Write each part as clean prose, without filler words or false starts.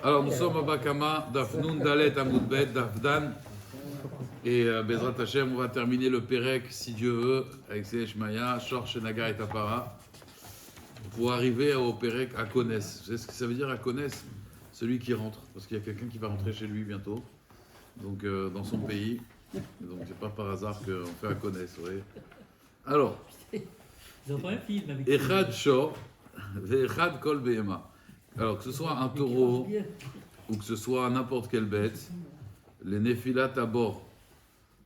Alors, nous sommes à Bakama, Dafnoun, Dalet, Amoudbet, Dafdan. Et Bezrat Hashem, on va terminer le Pérec, si Dieu veut, avec Seesh Maya, Shor, Shenaga et Tapara, pour arriver au Pérec à Kones. Vous savez ce que ça veut dire à Kones? Celui qui rentre, parce qu'il y a quelqu'un qui va rentrer chez lui bientôt, donc dans son pays. Donc c'est pas par hasard qu'on fait à Kones, vous voyez. Alors, Echad Shor, Echad Kol Behema. Alors, que ce soit un taureau ou que ce soit n'importe quelle bête, les néphilat à bord,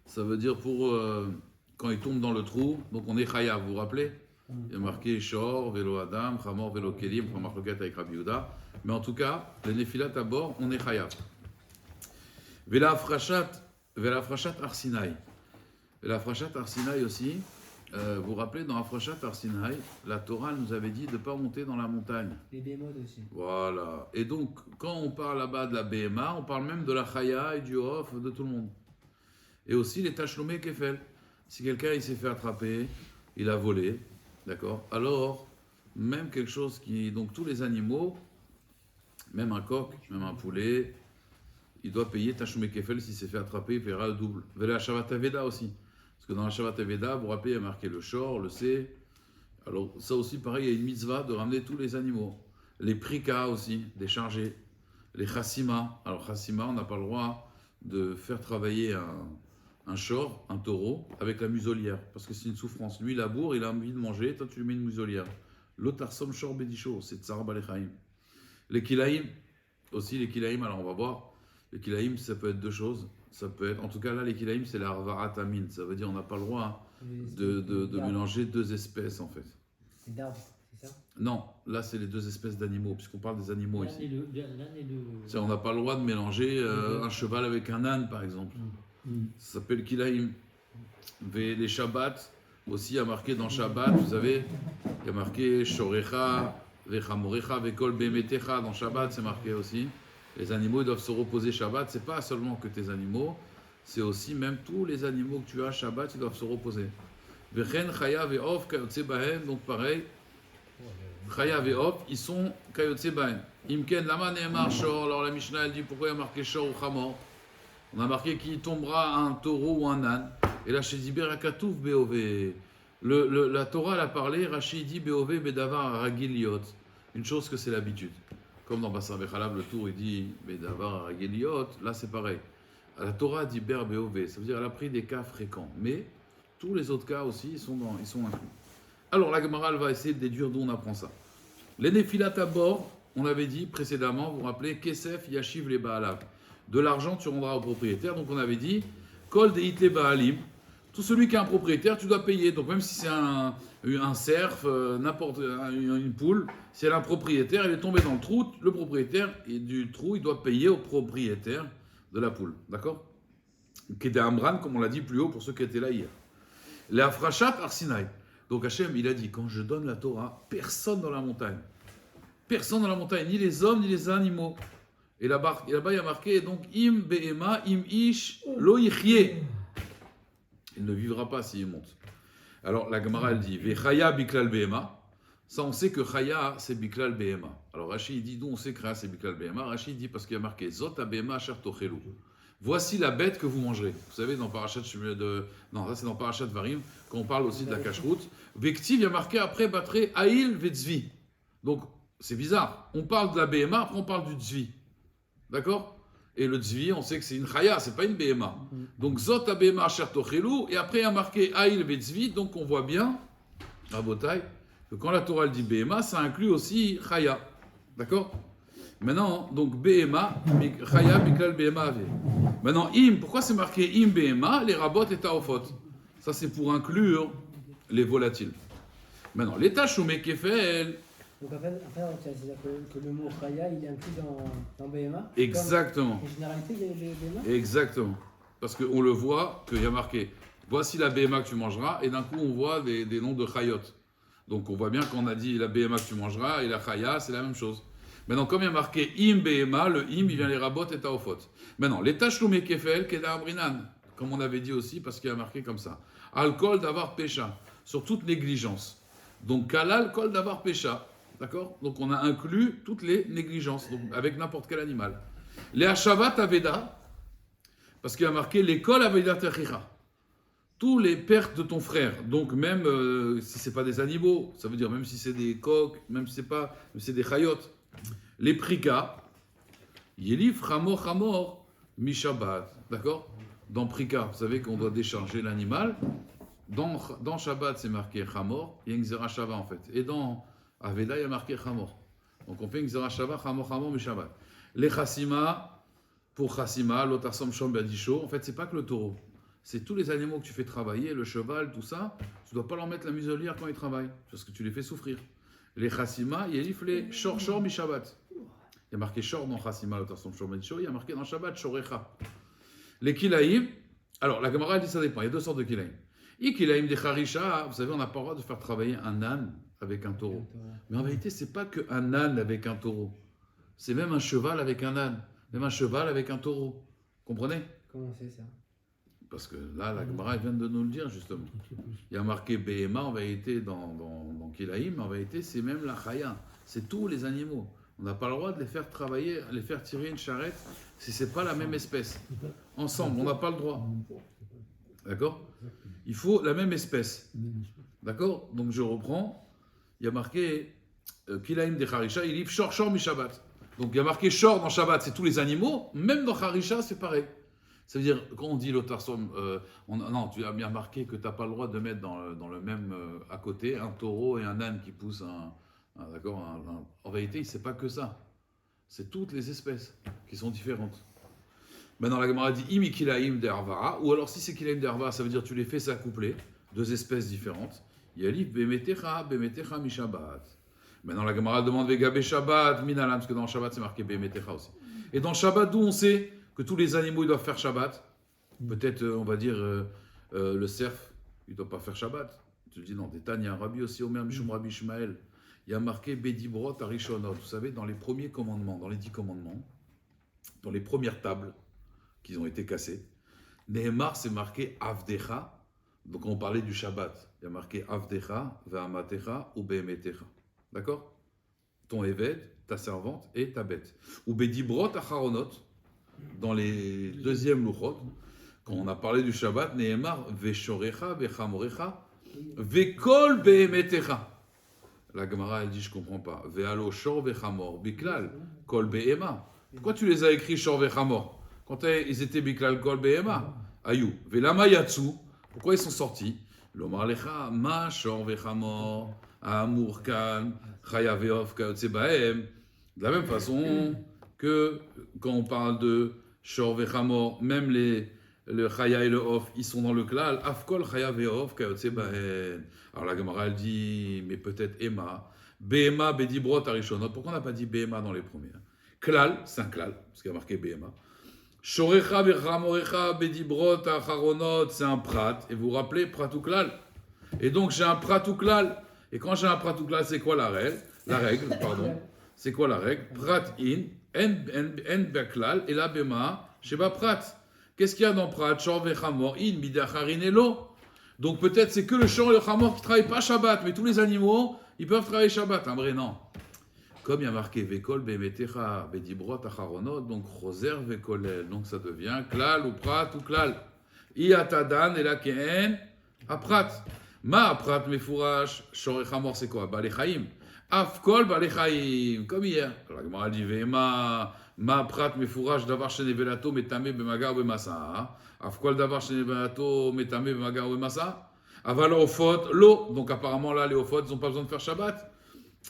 ça veut dire pour quand ils tombent dans le trou, donc on est chayav, vous vous rappelez? Il y a marqué Shor, Vélo Adam, Chamor, Vélo Kelim, on marque avec Rabbi Yehuda. Mais en tout cas, les néphilat à bord, on est chayav. Vela Afrashat Arsinaï. Vela Afrashat Arsinaï aussi. Vous vous rappelez, dans Afrashat Arsinaï, la Torah nous avait dit de ne pas monter dans la montagne. Les bémodes aussi. Voilà. Et donc, quand on parle là-bas de la BMA, on parle même de la Chaya et du Off, de tout le monde. Et aussi les Tachlomé Kefel. Si quelqu'un il s'est fait attraper, il a volé, d'accord? Alors, même quelque chose qui... Donc, tous les animaux, même un coq, même un poulet, il doit payer Tachlomé Kefel s'il s'est fait attraper, il paiera le double. Vela Shavat Aveda aussi. Parce que dans la Shavat Aveda, vous vous rappelez, il y a marqué le shor, le C. Alors, ça aussi, pareil, il y a une mitzvah de ramener tous les animaux. Les prika aussi, des chargés. Les chassima. Alors, chassima, on n'a pas le droit de faire travailler un shor, un taureau, avec la muselière. Parce que c'est une souffrance. Lui, il laboure, il a envie de manger, toi, tu lui mets une muselière. L'autre, arsom shor bédicho, c'est tsar balechaim. Les kilaïm, aussi, les kilaïm, alors on va voir. Les kilaïm, ça peut être deux choses. Ça peut être, en tout cas là, les kilaïm, c'est la harvarat amin. Ça veut dire on n'a pas le droit de mélanger deux espèces en fait. C'est d'arbres, c'est ça? Non, là c'est les deux espèces d'animaux, puisqu'on parle des animaux ici. L'âne et le... On n'a pas le droit de mélanger un cheval avec un âne par exemple. Ça s'appelle kilaïm. Les Shabbats, aussi il y a marqué dans Shabbat, vous savez, il y a marqué shorecha, vechamorecha, vekol bemetecha. Dans Shabbat c'est marqué aussi. Les animaux ils doivent se reposer Shabbat, c'est pas seulement que tes animaux, c'est aussi même tous les animaux que tu as Shabbat, ils doivent se reposer. Vechen, Chaya, Ve'of, Kayotse Bahen, donc pareil, Chaya, Ve'of, ils sont Kayotse Bahen. Imken, Lama Ne'emar Shor, alors la Mishnah elle dit pourquoi il y a marqué Shor ou Chamor? On a marqué qu'il tombera un taureau ou un âne, et là chez Ziberakatouf Be'ove. La Torah elle a parlé, Rashi dit Be'ove Bedavar Ragiliot, une chose que c'est l'habitude. Comme dans Bassar Bechalab, le tour, il dit Bedavar Rageliot, là c'est pareil. La Torah dit Ber Beove, ça veut dire qu'elle a pris des cas fréquents. Mais tous les autres cas aussi, ils sont inclus. Alors la Gemara, elle va essayer de déduire d'où on apprend ça. Les Néphilat à bord, on avait dit précédemment, vous vous rappelez, Kesef Yashiv les Baalav. De l'argent, tu rendras au propriétaire. Donc on avait dit Kol de Hitle Baalim. Tout celui qui est un propriétaire, tu dois payer. Donc même si c'est un cerf, n'importe une poule, si elle a un propriétaire, elle est tombée dans le trou, le propriétaire du trou, il doit payer au propriétaire de la poule. D'accord? Qui était Amran, comme on l'a dit plus haut pour ceux qui étaient là hier. Les Afrashat Arsinaï. Donc Hachem, il a dit, quand je donne la Torah, personne dans la montagne. Personne dans la montagne, ni les hommes, ni les animaux. Et là-bas, il y a marqué, donc, Im Be'ema, Im Ish, Lo Yichye. Il ne vivra pas s'il monte. Alors la Gemara elle dit Vechaya biklal behema. Ça on sait que Chaya c'est biklal behema. Alors Rashi il dit d'où on sait que Chaya c'est biklal behema. Rashi dit parce qu'il y a marqué Zot behema asher tochelu. Voici la bête que vous mangerez. Vous savez dans Parashat non ça c'est dans Parashat Varim quand on parle aussi de la cacheroute. Vektiv il y a marqué après Batre Aïl Vetzvi. Donc c'est bizarre. On parle de la behema après on parle du tzvi. D'accord? Et le tzvi, on sait que c'est une chaya, c'est pas une BMA. Donc, zot a BMA asher tochelu, et après il y a marqué aïl ve tzvi, donc on voit bien, à Botaï, que quand la Torah dit BMA, ça inclut aussi chaya. D'accord? Maintenant, donc BMA, chaya biklal BMA ave. Maintenant, im, pourquoi c'est marqué im BMA, les rabot et taofot? Ça c'est pour inclure les volatiles. Maintenant, l'état choumé kefel. Donc après c'est-à-dire que le mot Chaya, il est inclus dans BMA. Exactement. En généralité, il y a les BMA. Exactement. Parce qu'on le voit, qu'il y a marqué, voici la BMA que tu mangeras, et d'un coup on voit des noms de Chayot. Donc on voit bien qu'on a dit la BMA que tu mangeras, et la Chaya, c'est la même chose. Maintenant, comme il y a marqué Im BMA, le Im, il vient les rabot et taofot. Maintenant, les tachloumé kefel, keda abrinan, comme on avait dit aussi, parce qu'il y a marqué comme ça. Alcool d'avoir pécha, sur toute négligence. Donc, kalal, kol d'avoir pécha. d'accord? Donc on a inclus toutes les négligences, donc avec n'importe quel animal. Les Hashavat Aveda, parce qu'il y a marqué l'école Aveda Techicha. Tous les pertes de ton frère, donc même si ce n'est pas des animaux, ça veut dire même si c'est des coqs, même si c'est des chayotes, les prika, Yelif Hamor Hamor Mi-Shabbat, d'accord? Dans prika, vous savez qu'on doit décharger l'animal. Dans Shabbat, c'est marqué Hamor, il y a une Xera Shava en fait. Et dans Aveda, il y a marqué Hamor. Donc on fait une Xera Shava, Hamor Hamor Mi-Shabbat. Les Chassima, pour Chassima, l'Otarsom Shom Badisho, en fait, c'est pas que le taureau. C'est tous les animaux que tu fais travailler, le cheval, tout ça, tu ne dois pas leur mettre la muselière quand ils travaillent, parce que tu les fais souffrir. Les chassima, il les shor mi Shabbat. Il y a marqué shor dans chassima, il y a marqué dans Shabbat shorecha. Les kilaïm, alors la Gemara dit ça dépend, il y a deux sortes de kilaïm. Et kilaïm des charisha, vous savez, on n'a pas le droit de faire travailler un âne avec un taureau. Mais en vérité, c'est pas qu'un âne avec un taureau, c'est même un cheval avec un âne, même un cheval avec un taureau. Comprenez? Comment c'est ça? Parce que là, la Gemara vient de nous le dire, justement. Il y a marqué Behema, en vérité, dans Kilaïm, en vérité, c'est même la Chaya. C'est tous les animaux. On n'a pas le droit de les faire travailler, les faire tirer une charrette, si ce n'est pas la même espèce. Ensemble, on n'a pas le droit. D'accord? Il faut la même espèce. D'accord? Donc je reprends. Il y a marqué Kilaïm de Harisha, il dit Shor Shor mi Shabbat. Donc il y a marqué Shor dans Shabbat, c'est tous les animaux. Même dans Harisha, c'est pareil. Ça veut dire, quand on dit l'otarsom, non, tu as bien marqué que tu n'as pas le droit de mettre dans le même à côté un taureau et un âne qui poussent d'accord, en vérité, c'est pas que ça. C'est toutes les espèces qui sont différentes. Maintenant, la Gemara dit imi kilaim de arvara, ou alors si c'est kilaim de arvara, ça veut dire tu les fais s'accoupler, deux espèces différentes. Yalif bemetecha mi Shabbat. Maintenant, la Gemara demande vega Shabbat minalam, parce que dans Shabbat c'est marqué bemetecha aussi. Et dans Shabbat, d'où on sait que tous les animaux ils doivent faire Shabbat. Peut-être, on va dire, le cerf, il ne doit pas faire Shabbat. Tu te dis, non, il y a un Rabbi aussi, Omer Mishum Rabbi Ishmael. Il y a marqué Bedibrot Arishonot. Vous savez, dans les premiers commandements, dans les 10 commandements, dans les premières tables qui ont été cassées, Nehemar, c'est marqué Avdecha. Donc, on parlait du Shabbat. Il y a marqué Avdecha, Ve'amatecha ou Be'emetecha. D'accord? Ton Eved, ta servante et ta bête. Ou Bedibrot Acharonot. Dans les deuxièmes louchot, quand on a parlé du Shabbat, Nehemar, Veshorecha, Vechamorecha, Vekol Behemetecha. La Gemara, elle dit, je ne comprends pas. Vealo Shor Vechamor, Biklal, Kol Behema. Pourquoi tu les as écrits Shor Vechamor? Quand ils étaient Biklal, Kol Behema. Ayou. Velama Yatsu. Pourquoi ils sont sortis? Lomar Lecha, Ma Shor Vechamor, Amur Kan, Chaya Veof, Kayotse Bahem. De la même façon que quand on parle de Shor Vechamor, même le Chaya et le Off, ils sont dans le Klal, Afkol Chaya Veof, Kayotse Bahen. Alors la Gemara, elle dit, mais peut-être Ema, Behema, Bedibrot, Arishonot. Pourquoi on n'a pas dit Behema dans les premiers? Klal, c'est un Klal, parce qu'il y a marqué Behema. Shorecha, Vechamorecha, Bedibrot, Acharonot, c'est un Prat. Et vous vous rappelez, Prat ou Klal? Et donc j'ai un Prat ou Klal. Et quand j'ai un Prat ou Klal, c'est quoi la règle? C'est quoi la règle? Prat in, en beklal, et la bema, sheba prat. Qu'est-ce qu'il y a dans Prat? Shor vechamor, in, midacharin elo. Donc peut-être c'est que le shor et le chamor qui ne travaillent pas Shabbat, mais tous les animaux, ils peuvent travailler Shabbat. Un vrai non. Comme il y a marqué vekol bemetecha bedibrot acharonot, donc choser vekolel. Donc ça devient klal ou prat ou klal. Iatadan et la kehen a prat. Ma prat mefourash, shor et chamor c'est quoi? Balechaim. Afkol balechaim, comme hier. La Gemara dit Vema, ma prat mefourash davar shenevelato metame bemagar bemasa. Afkol davar shenevelato metame bemagar bemasa. Aval ofot lo. Donc apparemment là les ofot ils n'ont pas besoin de faire Shabbat.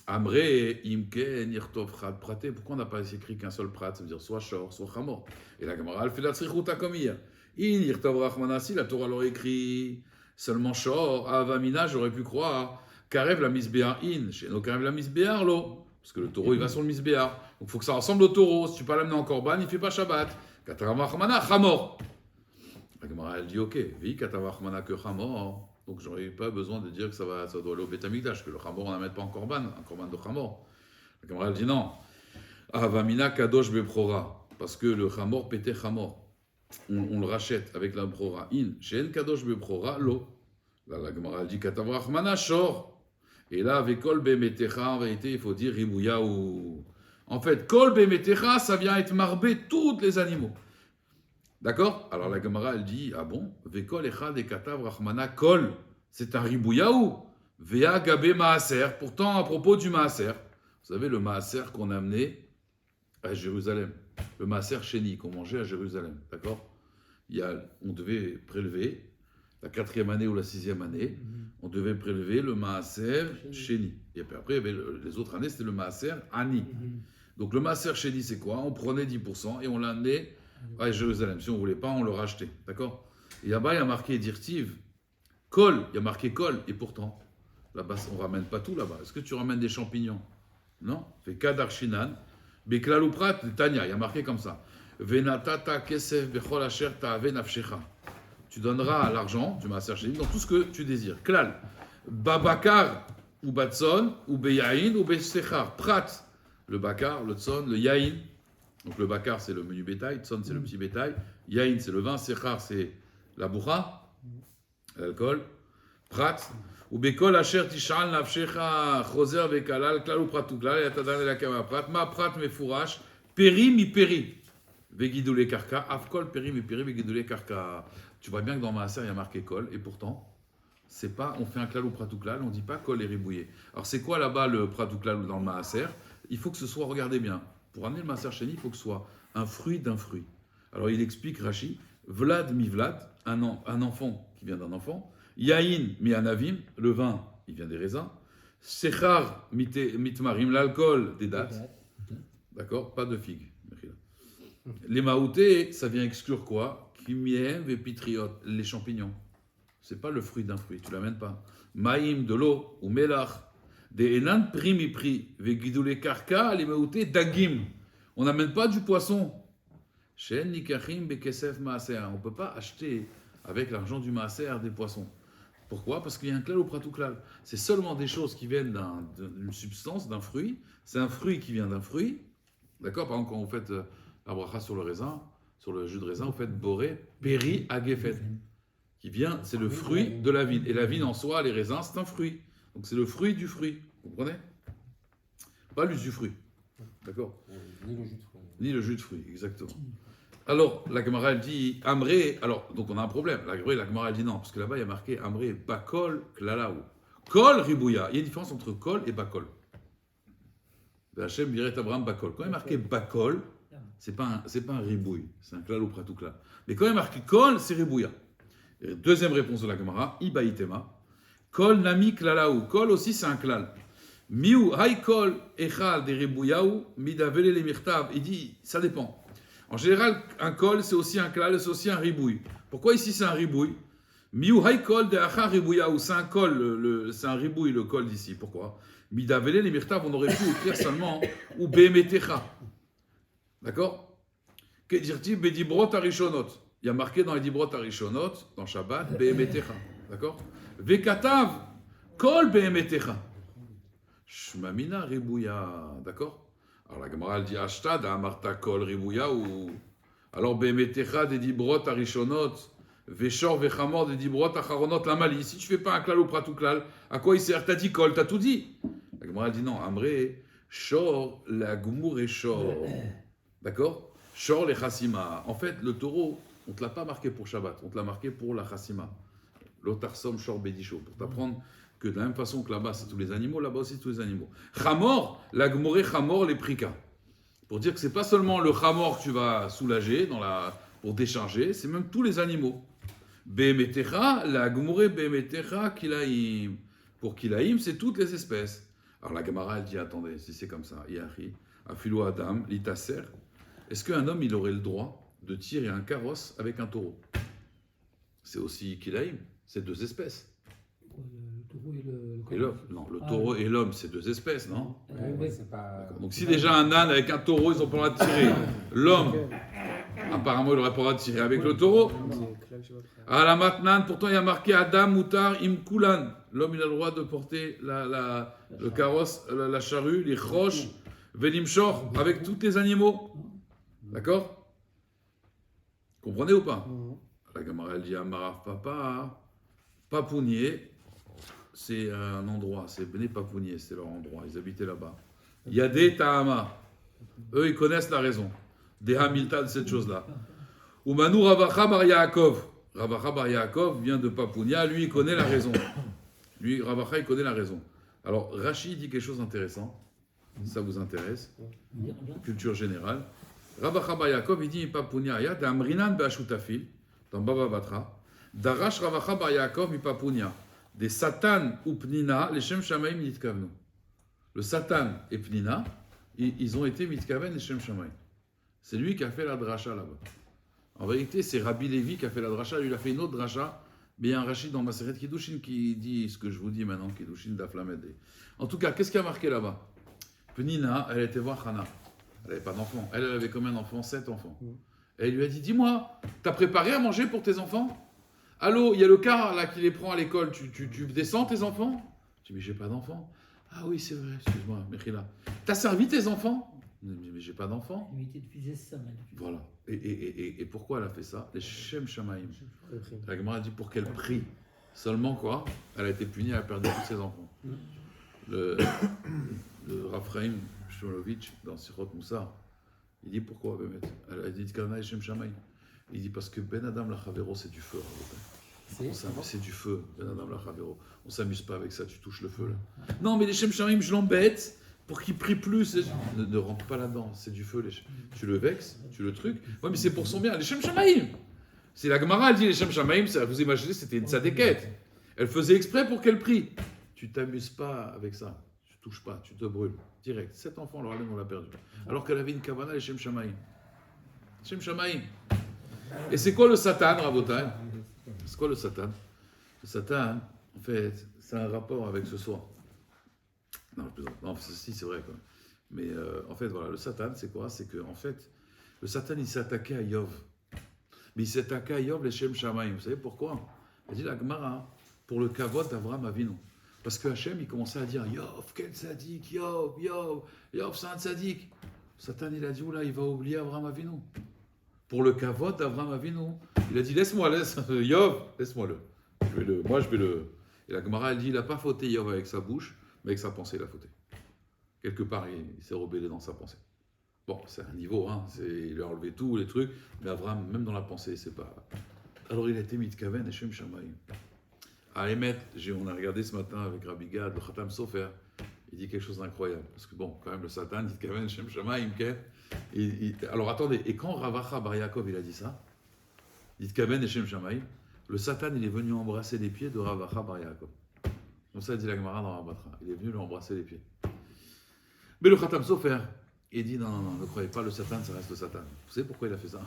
Amre imken yirtov chad praté. Pourquoi on n'a pas écrit qu'un seul prat? Ça veut dire soit shor, soit chamor. Et la Gemara elle fait la tzrichuta comme hier. In yirtov rachmanasi, la Torah l'aurait écrit seulement shor. Avamina j'aurais pu croire. Karev la misbéar in, chez nos Karev la misbéar lo, parce que le taureau il va sur le misbéar. Donc il faut que ça ressemble au taureau. Si tu peux l'amener en korban, il ne fait pas Shabbat. Katavachmana, chamor. La Gemara elle dit ok, vi katavachmana que chamor. Donc j'aurais pas besoin de dire que ça doit aller au Beth Amikdash, que le chamor on n'en met pas en korban de chamor. La Gemara elle dit non. Avamina kadosh beprora, parce que le chamor pétait chamor. On le rachète avec la prora in, chez kadosh beprora lo. Là la Gemara elle dit katavachmana shor. Et là, avec Kol Bemetecha, en vérité, il faut dire Ribouyaou. En fait, Kol Bemetecha, ça vient être marbé tous les animaux. D'accord? Alors la Gemara, elle dit, ah bon? Vekol Echad et Katav Rachmana Kol, c'est un Ribouyaou. Vea Gabé Maaser. Pourtant, à propos du Maaser, vous savez, le Maaser qu'on a amené à Jérusalem, le Maaser Chéni qu'on mangeait à Jérusalem, d'accord? On devait prélever la 4e année ou la 6e année, on devait prélever le Maaser Chéni. Et puis après, il y avait les autres années, c'était le Maaser Ani. Donc le Maaser Chéni, c'est quoi? On prenait 10% et on l'amenait à Jérusalem. Si on ne voulait pas, on le rachetait, d'accord? Et là-bas, il y a marqué Dirtiv, Kol, il y a marqué Kol, et pourtant, là-bas, on ne ramène pas tout là-bas. Est-ce que tu ramènes des champignons? Non? Fait Kadar Shinan, Beklal Uprat, Tanya, il y a marqué comme ça. Venatata kesef bechol asher ta'ave nafshecha. Tu donneras l'argent du maaser chéni dans tout ce que tu désires. Klal. Babakar ou batson ou beyain ou besechar. Prat. Le bakar, le tson, le yain. Donc le bakar c'est le menu bétail, tson c'est le petit bétail, yain c'est le vin, sechar c'est la bourra, l'alcool. Prat. Ou bekol asher tishal nafshecha choser vekalal klal ou pratou klal et atadan la kama prat. Ma prat me fourrache. Péri mi péri. Vegidoulé karka, afkol péri mi péri vegidoulé karka. Tu vois bien que dans Maaser, il y a marqué kol, et pourtant, c'est pas, on fait un klal ou pratouklal, on dit pas kol et ribouillé. Alors c'est quoi là-bas le pratouklal dans le Maaser? Il faut que ce soit, regardez bien, pour amener le Maaser Chéni, il faut que ce soit un fruit d'un fruit. Alors il explique Rashi, Vlad mi Vlad, un enfant qui vient d'un enfant, Yain mi anavim, le vin, il vient des raisins, Sechar mitmarim, l'alcool des dattes, d'accord, pas de figues. Les maoutés, ça vient exclure quoi? Kimiem et pitriot, les champignons. C'est pas le fruit d'un fruit, tu l'amènes pas. Maïm, de l'eau, ou melach. Des enan primi pri, vegidoulé karka, les maoutés, dagim. On n'amène pas du poisson. Shen nikachim bekesef maaser. On peut pas acheter avec l'argent du maaser des poissons. Pourquoi? Parce qu'il y a un klal ou pratouklal. C'est seulement des choses qui viennent d'une substance, d'un fruit. C'est un fruit qui vient d'un fruit. D'accord? Par exemple, quand vous faites la bracha sur le raisin, sur le jus de raisin, vous faites boré, péri, agefet, qui vient, c'est le fruit de la vigne. Et la vigne en soi, les raisins, c'est un fruit. Donc c'est le fruit du fruit. Vous comprenez? Pas l'usufruit. D'accord? Ni le jus de fruit. Ni le jus de fruit, exactement. Alors, la Gemara, elle dit Amré. Alors, donc on a un problème. La Gemara, elle dit non, parce que là-bas, il y a marqué Amré, Bakol, Klalaou. Kol, Ribouya. Il y a une différence entre Kol et Bakol. Hachem dirait Abraham Bakol. Quand il est marqué Bakol, c'est pas un ribouille, c'est un klal ou pratouklal. Mais quand il est marqué Kol, c'est ribouya. Et deuxième réponse de la Gemara, Ibaïtema. Kol nami klalaou. Kol aussi, c'est un klal. Miou, hay kol, echal, des ribouyaou, midavele les mirtav. Il dit, ça dépend. En général, un kol, c'est aussi un klal, c'est aussi un ribouille. Pourquoi ici, c'est un ribouille? Miou, hay kol, de achar ribouyaou. C'est un kol, c'est un ribouille, le kol d'ici. Pourquoi? Midavele les mirtav, on aurait pu écrire seulement, ou bemetecha. D'accord? Que dire-t-il? Bedibrot arishonot. Il y a marqué dans les dibrot arishonot, dans Shabbat, be'emetecha. D'accord? Vekatav, kol be'emetecha. Shmamina ribouya. D'accord? Alors la Gemara elle dit Ashtad, amarta kol ribouya ou. Alors be'emetecha des dibrot arishonot, veshor vechamor des dibrot acharonot la mali. Si tu fais pas un klal ou pratouklal, à quoi il sert? T'as dit kol, t'as tout dit. La Gemara elle dit non, Amré, shor la gmour et shor. D'accord? Shor les chassima. En fait, le taureau, on ne te l'a pas marqué pour Shabbat, on te l'a marqué pour la chassima. L'otarsom shor bédicho. Pour t'apprendre que de la même façon que là-bas, c'est tous les animaux, là-bas aussi, tous les animaux. Chamor, la gmoré chamor les prika. Pour dire que c'est pas seulement le chamor que tu vas soulager pour décharger, c'est même tous les animaux. Bemetecha, la gmoré bemetecha kilaim. Pour kilaim, c'est toutes les espèces. Alors la Gemara, elle dit, attendez, si c'est comme ça, Yahi, Afilo Adam, l'itaser. Est-ce qu'un homme, il aurait le droit de tirer un carrosse avec un taureau? C'est aussi kilaim, c'est deux espèces. Le taureau et Et l'homme. Non, le taureau et l'homme, c'est deux espèces, non? Ouais, c'est pas... Donc si déjà un âne avec un taureau, ils n'ont pas le droit de tirer. L'homme, apparemment, il n'aurait pas le droit de tirer avec le taureau. À la matnan, pourtant, il y a marqué Adam Moutar Imkulan. L'homme, il a le droit de porter le carrosse, la charrue, les roches, Velimshor, avec tous les animaux. D'accord? Comprenez ou pas? La Gemara, elle dit Amaraf Papa, Papounier, c'est un endroit, c'est Bnei Papounier, c'est leur endroit, ils habitaient là-bas. Yadé Tahama, eux ils connaissent la raison. Des Hamilton de cette chose-là. Umanu Ravacha Bar Yaakov. Ravacha Bar Yaakov vient de Papounia, lui il connaît la raison. Lui, Ravacha, il connaît la raison. Alors, Rashi dit quelque chose d'intéressant, ça vous intéresse, culture générale. Ravacha Bar Yaakov, il dit Papounia, Yad Amrinan Be'ashutafil, dans Baba Batra, Darash Ravacha Bar Yaakov mi Papounia, des Satan ou Pnina, les Shem Shamaim Nitkavnu. Le Satan et Pnina, ils ont été Mitkaven les Shem Shamaim. C'est lui qui a fait la dracha là-bas. En vérité, c'est Rabbi Lévi qui a fait la dracha, lui il a fait une autre dracha, mais il y a un Rachid dans Maseret Kiddushin qui dit ce que je vous dis maintenant, Kiddushin d'Aflamed. En tout cas, qu'est-ce qui a marqué là-bas? Pnina, elle était voir Hana. Elle n'avait pas d'enfant. Elle avait combien d'enfants? 7 enfants. Et elle lui a dit, dis-moi, t'as préparé à manger pour tes enfants? Allô, il y a le car là qui les prend à l'école, tu descends tes enfants? Je dis, mais j'ai pas d'enfants. Ah oui, c'est vrai, excuse-moi, Mechila. T'as servi tes enfants? Mais j'ai pas d'enfants. Voilà. Et pourquoi elle a fait ça? Les Shem Shamaim. La Gemara dit pour quel prix? Seulement quoi? Elle a été punie, elle a perdu tous ses enfants. Le Raphaïm Shmolovic, dans Sirot Moussar, il dit pourquoi, Bémet? Elle a dit Kana et Shem Shamaim. Il dit parce que Ben Adam la Chavero, c'est du feu. C'est du feu, Ben Adam la Chavero. On s'amuse pas avec ça, tu touches le feu là. Non, mais les Shem Shamaim, je l'embête pour qu'il prie plus. Ne rentre pas là-dedans, c'est du feu. Tu le vexes, tu le trucs. Ouais, mais c'est pour son bien. Les Shem Shamaim. C'est la Gemara, elle dit les Shem Shamaim, vous imaginez, c'était une tzadékette. Elle faisait exprès pour qu'elle prie. Tu t'amuses pas avec ça. Tu touches pas, tu te brûles. Direct. 7 enfants, alors on l'a perdu. Alors qu'elle avait une kavana, les Shem Shamaim. Shem Shamaim. Et c'est quoi le Satan, Rabotai? C'est quoi le Satan? Le Satan, en fait, c'est un rapport avec ce soir. Non, si, c'est vrai, quoi. Mais en fait, voilà, le Satan, c'est quoi? C'est que, en fait, le Satan, il s'est attaqué à Yov. Mais il s'est attaqué à Yov, les Shem Shamaim. Vous savez pourquoi? Il dit la Gemara, pour le kavod d'Avraham Avinu. Parce que Hachem, il commençait à dire Yov, quel sadique, Yov, c'est un sadique. Satan, il a dit, oula, il va oublier Avraham Avinu. Pour le kavod d'Avraham Avinu, il a dit, laisse Yov, laisse-moi-le. Je vais le. Et la Gemara, elle dit, il n'a pas fauté Yov avec sa bouche, mais avec sa pensée, il a fauté. Quelque part, il s'est rebellé dans sa pensée. Bon, c'est un niveau, hein, il a enlevé tous les trucs, mais Avraham, même dans la pensée, c'est pas. Alors il a été Mitkaven et Shem Shamaim. À Emet, on a regardé ce matin avec Rabbi Gad, le Khatam Sofer, il dit quelque chose d'incroyable. Parce que bon, quand même, le Satan, Mitkaven, Shem Shamaim, alors attendez, et quand Ravacha Bar Yaakov, il a dit ça, Mitkaven et Shem Shamaim, le Satan, il est venu embrasser les pieds de Ravacha Bar Yaakov. Comme ça, dit la Gemara dans Rabatra. Il est venu lui embrasser les pieds. Mais le Khatam Sofer, il dit non, ne croyez pas, le Satan, ça reste le Satan. Vous savez pourquoi il a fait ça?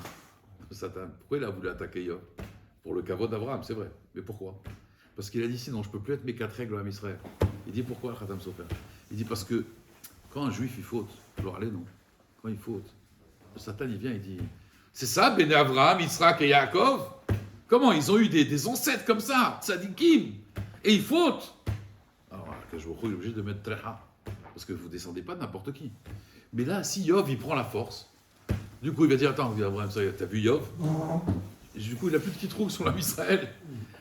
Le Satan. Pourquoi il a voulu attaquer Yov? Pour le kavod d'Abraham, c'est vrai. Mais pourquoi? Parce qu'il a dit sinon, je ne peux plus être mes 4 règles à Israël. Il dit pourquoi le Khatam Sofer? Il dit parce que quand un juif il faute, alors allez non, quand il faute, le Satan il vient, il dit c'est ça, Béné Abraham, Yitzhak et Yaakov? Comment ils ont eu des ancêtres comme ça, tzadikim, et ils fautent? Alors, que je vous est obligé de mettre Treha, parce que vous ne descendez pas de n'importe qui. Mais là, si Yov il prend la force, du coup il va dire attends, Abraham, t'as vu Yov? Et du coup il n'a plus de kitrouk sur l'âme Israël.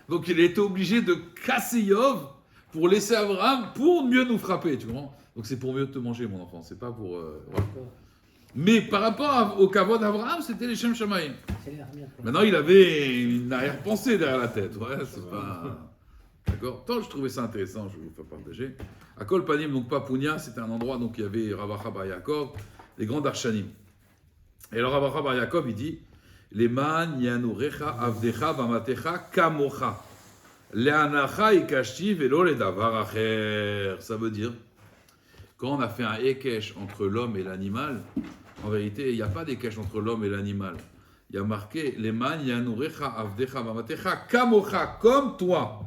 Donc il a été obligé de casser Yov pour laisser Abraham pour mieux nous frapper, tu comprends? Donc c'est pour mieux te manger, mon enfant, c'est pas pour. Voilà. Mais par rapport au kavod d'Abraham, c'était les Shem Shamaim. Maintenant il avait une arrière-pensée derrière la tête. Ouais, c'est pas. D'accord? Tant je trouvais ça intéressant, je vais vous faire partager. À Kol Panim, donc Papounia, c'était un endroit donc il y avait Ravacha Bar Yaakov, les grands Darshanim. Et alors Ravacha Bar Yaakov, il dit Leman yanurecha avdecha vamatecha kamocha. Leanacha ikashti velo ledavar acher. Ça veut dire, quand on a fait un ekesh entre l'homme et l'animal, en vérité, il n'y a pas d'ékesh entre l'homme et l'animal. Il y a marqué Leman yanurecha avdecha vamatecha kamocha, comme toi.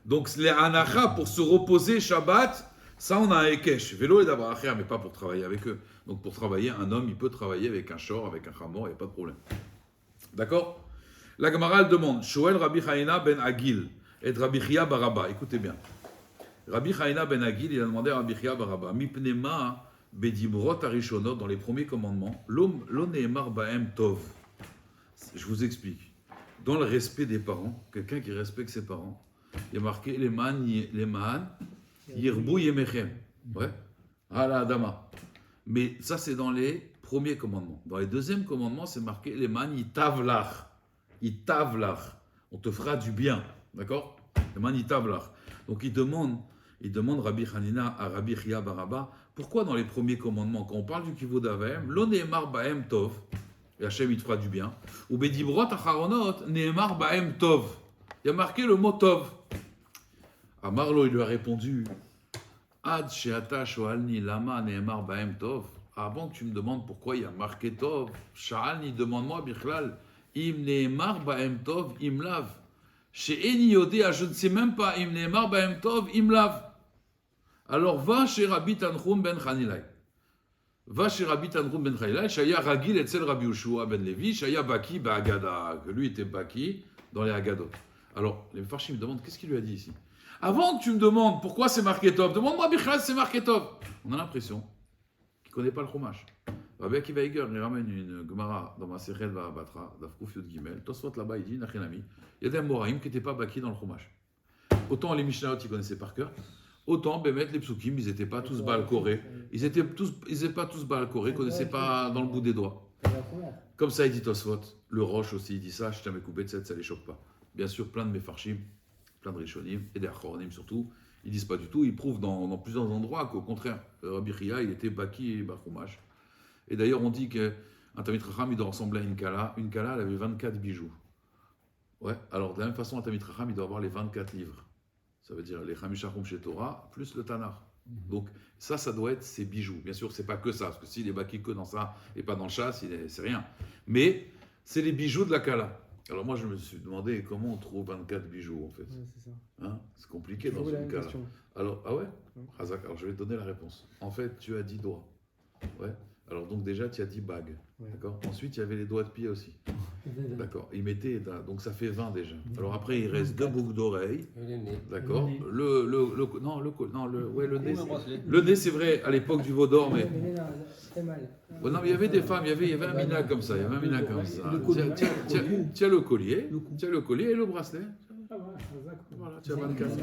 Donc les anacha pour se reposer Shabbat, ça on a un ekesh. Vélo et d'avoir acher, mais pas pour travailler avec eux. Donc pour travailler, un homme il peut travailler avec un shor, avec un chamor, il n'y a pas de problème. D'accord? La Gemara demande Shoel Rabbi Chaina ben Agil et Rabbi Chia Baraba. Écoutez bien. Rabbi Chaina ben Agil, il a demandé à Rabbi Chia Baraba Mipnema bedimrot arishonot, dans les premiers commandements, lo neemar baem tov. Je vous explique. Dans le respect des parents, quelqu'un qui respecte ses parents, il y a marqué Leman Yirbu Yemechem. Ouais. À la Adama. Mais ça, c'est dans les premiers commandements. Dans les deuxièmes commandements, c'est marqué Leman Yitavlach. Yitavlach. On te fera du bien. D'accord? Leman Yitavlach. Donc il demande Rabbi Hanina à Rabbi Chia Baraba, pourquoi dans les premiers commandements, quand on parle du Kivud Avaim, Lo Nehemar Bahem Tov, et Hachem il te fera du bien, ou Bedibrot Acharonot, Nehemar Bahem Tov. Il y a marqué le mot Tov. Amarlo, il lui a répondu, Ad Sheata Shoalni Lama Nehemar Bahem Tov. Avant que tu me demandes pourquoi il y a marqué Tov, Sha'alni, demande-moi Bichlal, Im Nehemar Bahem Tov, Im Lav. Chez Eni Yodéa, je ne sais même pas, Im Nehemar Bahem Tov, Im Lav. Alors va chez Rabbi Tanchum ben Chanilai. Va chez Rabbi Tanchum ben Chanilai, Shaya Ragil etzel Rabbi Yoshua ben Levi, Shaya Baki Ba'agada, que lui était Baki dans les Agadot. Alors, les Mefarshim me demandent, qu'est-ce qu'il lui a dit ici? Avant que tu me demandes pourquoi c'est marqué Tov, demande-moi Bichlal, c'est marqué Tov. On a l'impression qu'il ne connaît pas le Chumash. Rabbi Akiva Eiger, il ramène une Gemara dans ma Sechet Ba'abatra, d'Afkouf Yud Gimel, Tosfot là-bas, il dit, Nachenami, il y a des Moraïm qui n'étaient pas Baki dans le Chumash. Autant les Mishnayot, ils connaissaient par cœur, autant Bémet, les Psukim, ils n'étaient pas tous balcorés. Ils n'étaient pas tous balcorés, ils ne connaissaient pas dans le bout des doigts. Comme ça, il dit Tosfot. Le Roche aussi, il dit ça, je t'ai coupé de ça ne les choque pas. Bien sûr, plein de Mefarshim, plein de Rishonim, et des Achoronim surtout, ils disent pas du tout. Ils prouvent dans plusieurs endroits qu'au contraire, Rabbi Chia, il était Baki et Bachumash. Et d'ailleurs, on dit qu'un Tamid Chacham, il doit ressembler à une Kala. Une Kala, elle avait 24 bijoux. Ouais, alors de la même façon, un Tamid Chacham, il doit avoir les 24 livres. Ça veut dire les Chamishachum chez Torah, plus le Tanakh. Donc ça doit être ses bijoux. Bien sûr, c'est pas que ça, parce que s'il est baki que dans ça et pas dans le chasse, c'est rien. Mais c'est les bijoux de la Kala. Alors moi, je me suis demandé comment on trouve 24 bijoux, en fait. Ouais, c'est ça. Hein, c'est compliqué dans une Kala. Alors, ah ouais, Razak, alors je vais te donner la réponse. En fait, tu as 10 doigts. Ouais. Alors donc déjà, tu as 10 bagues. Ouais. D'accord. Ensuite, il y avait les doigts de pied aussi. D'accord. Il mettait, donc ça fait 20 déjà. Alors après, il reste 2 boucles d'oreilles. D'accord. Le nez, c'est vrai, à l'époque du veau d'or, mais. Ouais, non, mais il y avait des femmes, il y avait un mina comme ça. Il y avait un mina comme ça. Tu as le collier, et le bracelet. Voilà, tu as 24.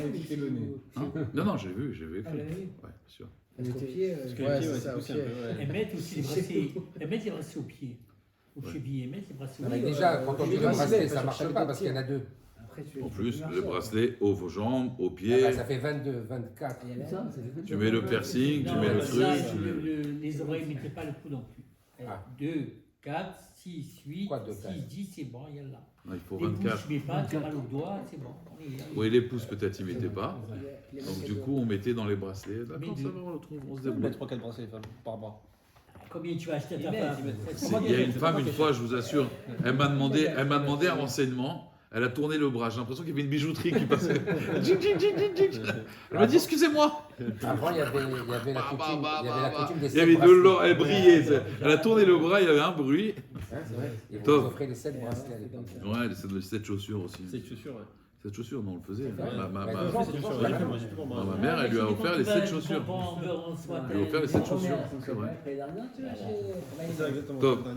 Hein? Non, j'ai vu écrit. Ouais, bien sûr. Parce qu'au pied, c'est ça, au pied. Et mettre aussi les bracelets, au pied. Au cheville, mettre les bracelets au pied. Déjà, quand on dit le bracelet, ça ne marche pas parce qu'il y en a 2. En plus, le bracelet aux jambes, aux pieds. Ah bah, ça fait 22, 24. Tu mets le piercing, tu mets le truc. Les oreilles ne mettaient pas le coup non plus. 2, 4, 6, 8, 6, 10, c'est bon, il y a là. Non, il faut 24. Je ne mets pas, tu as mal au doigt, c'est bon. Oui, les pouces peut-être ils ne mettaient pas. Donc du coup, on mettait dans les bracelets. D'accord, ça va, on le trouve, on se débrouille. 3-4 bracelets par bras. Combien tu as acheté à ta femme? Il y a une femme, une fois, je vous assure, elle m'a demandé un renseignement. Elle a tourné le bras. J'ai l'impression qu'il y avait une bijouterie qui passait. Elle m'a dit excusez-moi. Avant, il y avait la coutume des 7 il y avait de l'or, elle brillait. Elle a tourné le bras, il y avait un bruit. C'est vrai. Et vous offrez les 7 bracelets à l'époque. Ouais, les 7 chaussures aussi. 7 chaussures, ouais. 7 chaussures, non, on le faisait. Ma mère, elle lui a offert les 7 chaussures. Elle lui a offert les 7 chaussures, c'est vrai. Top.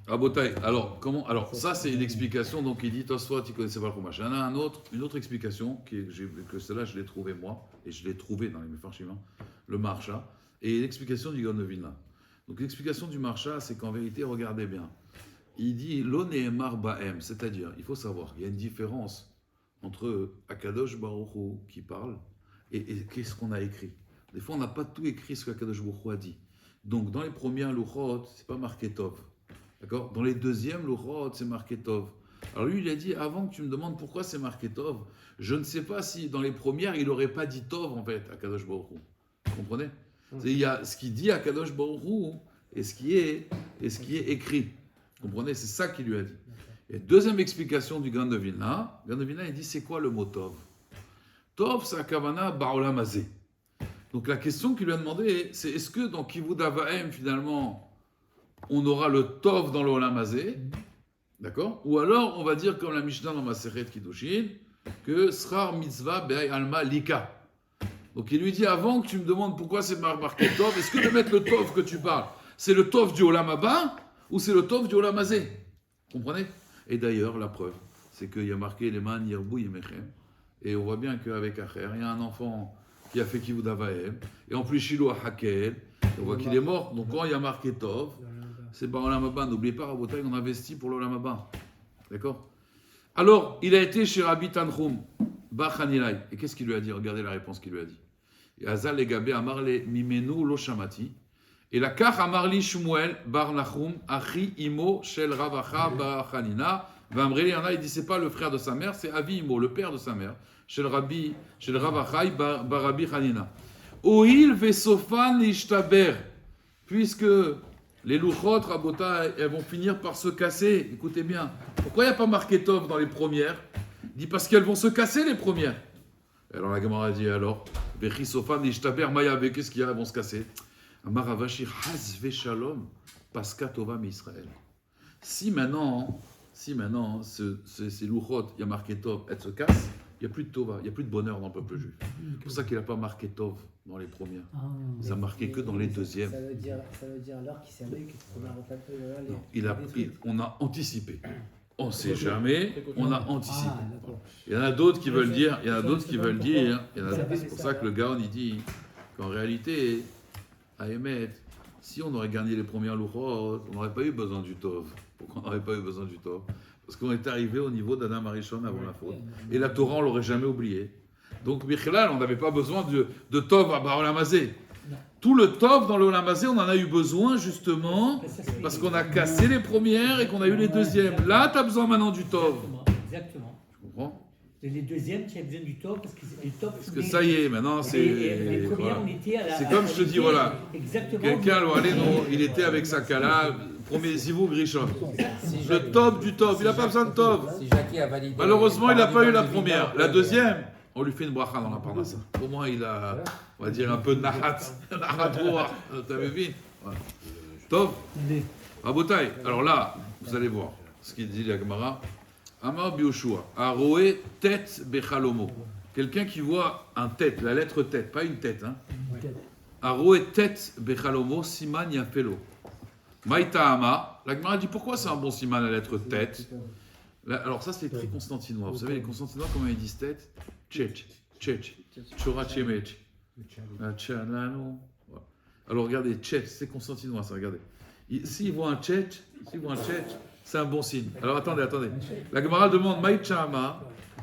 Ah, Botaï. Alors, ça, c'est une explication. Donc, il dit Tosfot, il connaissait pas le Chumash. Il y en a une autre explication, que celle-là, je l'ai trouvée moi, et je l'ai trouvée dans les Mefarshim, le Marsha, et l'explication du Gaon de Vilna. Donc, l'explication du Marsha, c'est qu'en vérité, regardez bien. Il dit Lo Nehemar Bahem, c'est-à-dire, il faut savoir, il y a une différence entre Akadosh Baruch Hu qui parle et qu'est-ce qu'on a écrit. Des fois, on n'a pas tout écrit ce qu'Akadosh Baruch Hu a dit. Donc, dans les premiers Luchot, c'est pas marqué Tov. D'accord? Dans les deuxièmes Luchot, c'est marqué Tov. Alors lui, il a dit, avant que tu me demandes pourquoi c'est marqué Tov, je ne sais pas si dans les premières, il n'aurait pas dit Tov, en fait, Akadosh Baruch Hu. Vous comprenez? Il y a ce qui dit Akadosh Baruch Hu et ce qui est écrit. Vous comprenez? C'est ça qu'il lui a dit. Et deuxième explication du Gaon de Vilna, il dit c'est quoi le mot Tov? Tov, c'est Akavana Ba'olam Hazeh. Donc la question qu'il lui a demandé, c'est est-ce que dans Kivud Avaim, finalement, on aura le Tov dans le Olam Hazeh, d'accord? Ou alors on va dire comme la Mishnah dans Masechet Kiddushin, que Srar Mitzvah Be'ay Alma Lika. Donc il lui dit avant que tu me demandes pourquoi c'est marqué Tov, est-ce que de mettre le Tov que tu parles, c'est le Tov du Olam Haba ou c'est le Tov du Olam Hazeh? Comprenez? Et d'ailleurs, la preuve, c'est qu'il y a marqué les man Yirbu Yemechem. Et on voit bien qu'avec Acher, il y a un enfant qui a fait Kivud Avahem, et en plus Shiloh Hakel, on voit qu'il est mort. Donc quand il y a marqué Tov, c'est Ba'olam Haba. N'oubliez pas, Rabotai, on investit pour l'Olam Haba. D'accord? Alors, il a été chez Rabbi Tanchum, Bar Hanilai. Et qu'est-ce qu'il lui a dit? Regardez la réponse qu'il lui a dit. Et Azal Legabe Amarle Mimenu Lo Shamati. Et la Kach Amarli Shmuel Bar Nachum, Achi Imo Shel Ravacha Bar Hanina. Vamreli Yana, il dit c'est pas le frère de sa mère, c'est Avi Imo, le père de sa mère. Shel Ravachai Bar Rabbi Hanina. Oil Vesofan Ishtaber. Puisque les louchot, Rabotai, elles vont finir par se casser. Écoutez bien. Pourquoi il n'y a pas marqué Tov dans les premières? Il dit parce qu'elles vont se casser les premières. Alors la Gemara dit alors, Bechisofan Ishtaber Mayabe, qu'est-ce qu'il y a? Elles vont se casser. Amar Avashir Haz Veshalom Paska Tova Israël. Si maintenant, ces louchot, il y a marqué Tov, elles se cassent, il n'y a plus de Tova, il n'y a plus de bonheur dans le peuple juif. C'est pour ça qu'il n'a pas marqué Tov dans les premières. Il n'a marqué que dans les deuxièmes. Ça veut dire alors qu'il savait que on a refait on a anticipé. On ne sait jamais, on a anticipé. Ah, il y en a d'autres qui veulent dire, c'est pour ça que le Gaon il dit qu'en réalité, à Emet, si on aurait gagné les premières louchot, on n'aurait pas eu besoin du Tov. Pourquoi on n'aurait pas eu besoin du Tov? Parce qu'on est arrivé au niveau d'Adam Arishon avant la faute. Et la Torah, on ne l'aurait jamais oublié. Donc, Bichelal, on n'avait pas besoin de Tov à Baal Hamazé. Tout le Tov dans le Olam Hazé, on en a eu besoin justement parce qu'on a cassé les premières et qu'on a eu les deuxièmes. Là, tu as besoin maintenant du Tov. Exactement. Tu comprends? Les deuxièmes, tu as besoin du Tov parce que le Tov. Parce que ça y est, maintenant c'est. Les premières, Voilà. on était à la. C'est comme je te dis, voilà. Exactement. Quelqu'un, il était avec sa Kala, premier Zivou Grishon. Le Tov du Tov, il n'a pas besoin de Tov. Si Jackie a validé. Malheureusement, il n'a pas eu la première. La deuxième, on lui fait une bracha dans la parnassa. Au moins, il a, on va dire, un peu de nahat. Nahat roar. T'avais vu? Voilà. Tov. Rabotai. Alors là, vous allez voir ce qu'il dit la Gemara. Amar Bioshua. Aroé tête bechalomo. Quelqu'un qui voit un tête, la lettre tête, pas une tête. Hein. Aroé tête bechalomo, siman yafelo. Maïta ama. La Gemara dit pourquoi c'est un bon siman la lettre tête? Là, alors ça c'est les constantinois. Vous savez les constantinois comment ils disent tête? Tchetch, tchetch, tchora tchemech. Alors regardez, tchetch, c'est constantinois ça, regardez. S'ils voient un tchetch, c'est un bon signe. Alors attendez. La Gemara demande Maïcha ama.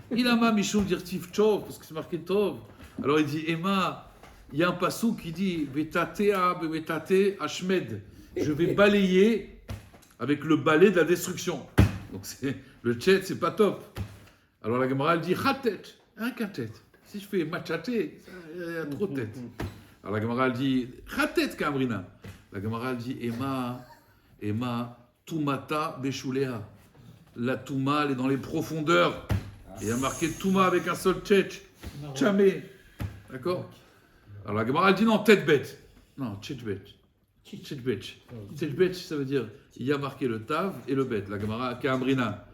Il ama mishum dirtif tchov, parce que c'est marqué tov. Alors il dit Emma, il y a un passou qui dit Vetate Ashmed. Je vais balayer avec le balai de la destruction. Donc le tchet, c'est pas top. Alors la Gemara elle dit Khatet, qu'un tête. Si je fais machaté, il y a trop de tête. Alors la Gemara elle dit Khatet Kamrina. La Gemara elle dit Emma, Tumata Beshulea. La Touma, elle est dans les profondeurs. Et il y a marqué Touma avec un seul tchetch. Tchamé. D'accord? Alors la Gemara elle dit non, tête bête. Non, tchetch-bête. Tchetch-bête, ça veut dire il y a marqué le tav et le bête. La Gemara, Kamrina.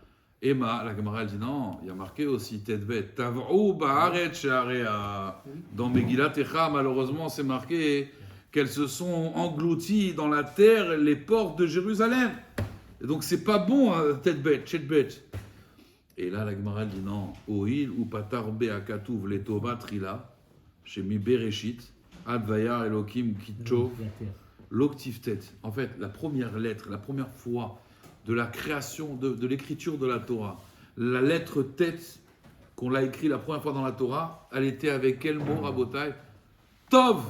Emma, la Gemara elle dit non, il y a marqué aussi tête bête. Tavrou ba'aret she'area. Dans Megillat Echa, malheureusement, c'est marqué qu'elles se sont englouties dans la terre les portes de Jérusalem. Et donc c'est pas bon, hein, tête bête. Et là, la Gemara dit non. Oil ou patarbe akatuv letova trila, chez mi bereshit, advayar elokim kitcho, l'octive tête. En fait, la première lettre, la première fois de la création, de l'écriture de la Torah, la lettre tête qu'on l'a écrit la première fois dans la Torah, elle était avec quel mot, Rabotai? Tov.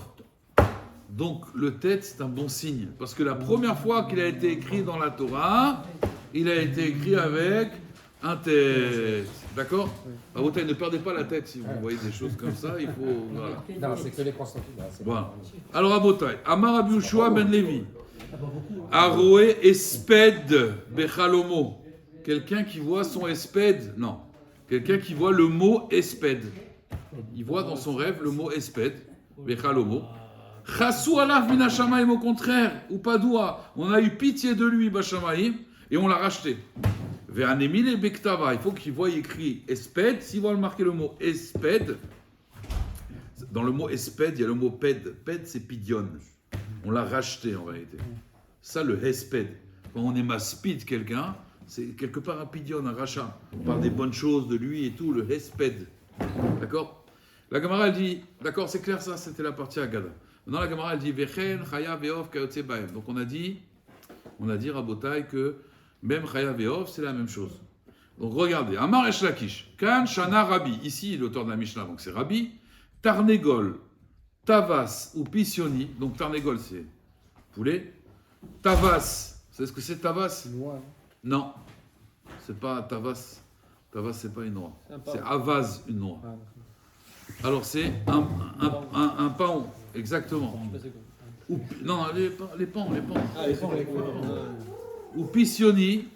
Donc le tête, c'est un bon signe. Parce que la première fois qu'il a été écrit dans la Torah, il a été écrit avec un tête. D'accord? Rabotai, ne perdez pas la tête si vous voyez des choses comme ça. Il faut. Voilà. Non, c'est que les constantinois. Voilà. Alors Rabotai, Amar Rabbi Yoshua ben Levi. Aroé esped bechalomo. Quelqu'un qui voit son esped. Non. Quelqu'un qui voit le mot esped. Il voit dans son rêve le mot esped bechalomo. Chassou alaf min hashamaim, au contraire, ou padoua. On a eu pitié de lui, bashamaim, et on l'a racheté. Ve'anemile bektava. Il faut qu'il voie écrit esped. S'il voit marquer le mot esped, dans le mot esped, il y a le mot ped. Ped, c'est pidion. On l'a racheté en réalité. Ça, le hesped. Quand on est maspid quelqu'un, c'est quelque part un pidion, un rachat. On parle des bonnes choses de lui et tout, le hesped. D'accord? La Gemara elle dit, d'accord, c'est clair ça, c'était la partie Agada. Maintenant la Gemara elle dit Vechen, Chaya, Veov, Kayotse, Baem. Donc on a dit Rabotai que même Chaya, Veov, c'est la même chose. Donc regardez, Amar Esh Lakish, Kan, Shana, Rabbi. Ici l'auteur de la Mishnah, donc c'est Rabbi. Tarnegol, Tavas ou Pisioni. Donc Tarnegol c'est poulet. Tavas, vous savez ce que c'est Tavas? Noix. Non, c'est pas Tavas. Tavas c'est pas une noix. C'est Avaz une noix. Alors c'est un paon, exactement. Ou, non, les pans. Ah, les pans. Ou Pisioni,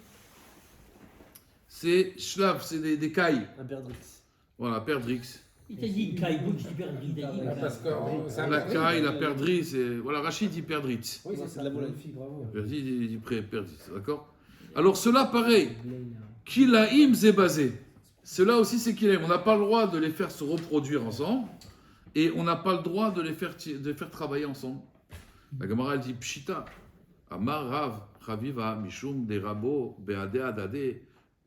c'est Shlav, c'est des cailles. Un perdrix. Voilà, perdrix. Il t'a dit une caille, tu perds il t'a dit une Parce caille. que c'est un La caille, la perdrix, c'est. Voilà, Rachid dit perdrix. Oui, c'est de la volaille. Bravo. Rachid dit perdrix, d'accord? Alors cela, pareil. Kilaim zébazé. Cela aussi, c'est kilaim. On n'a pas le droit de les faire se reproduire ensemble et on n'a pas le droit de les faire travailler ensemble. La Gemara elle dit Pshita, Amar Rav, Chaviva, Mishum, des Rabo, Beade, Adade.